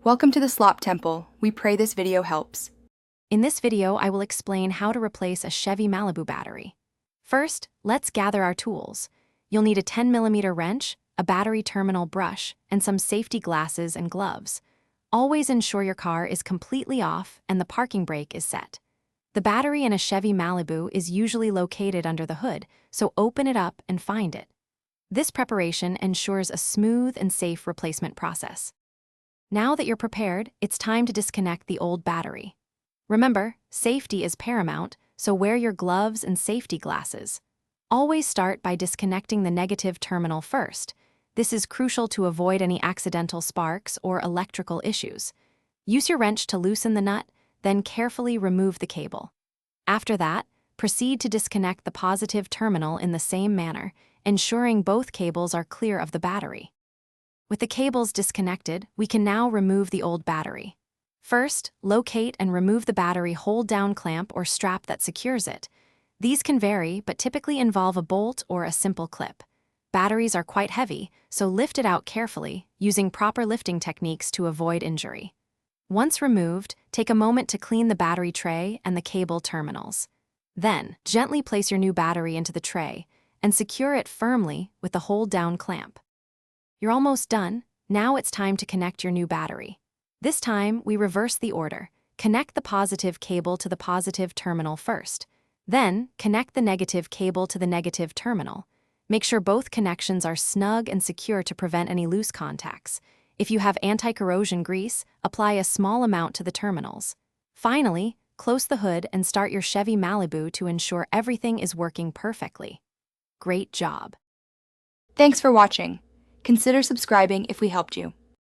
Welcome to the Slop Temple. We pray this video helps. In this video, I will explain how to replace a Chevy Malibu battery. First, let's gather our tools. You'll need a 10mm wrench, a battery terminal brush, and some safety glasses and gloves. Always ensure your car is completely off and the parking brake is set. The battery in a Chevy Malibu is usually located under the hood, so open it up and find it. This preparation ensures a smooth and safe replacement process. Now that you're prepared, it's time to disconnect the old battery. Remember, safety is paramount, so wear your gloves and safety glasses. Always start by disconnecting the negative terminal first. This is crucial to avoid any accidental sparks or electrical issues. Use your wrench to loosen the nut, then carefully remove the cable. After that, proceed to disconnect the positive terminal in the same manner, ensuring both cables are clear of the battery. With the cables disconnected, we can now remove the old battery. First, locate and remove the battery hold-down clamp or strap that secures it. These can vary, but typically involve a bolt or a simple clip. Batteries are quite heavy, so lift it out carefully, using proper lifting techniques to avoid injury. Once removed, take a moment to clean the battery tray and the cable terminals. Then, gently place your new battery into the tray and secure it firmly with the hold-down clamp. You're almost done. Now it's time to connect your new battery. This time, we reverse the order. Connect the positive cable to the positive terminal first. Then, connect the negative cable to the negative terminal. Make sure both connections are snug and secure to prevent any loose contacts. If you have anti-corrosion grease, apply a small amount to the terminals. Finally, close the hood and start your Chevy Malibu to ensure everything is working perfectly. Great job! Thanks for watching. Consider subscribing if we helped you.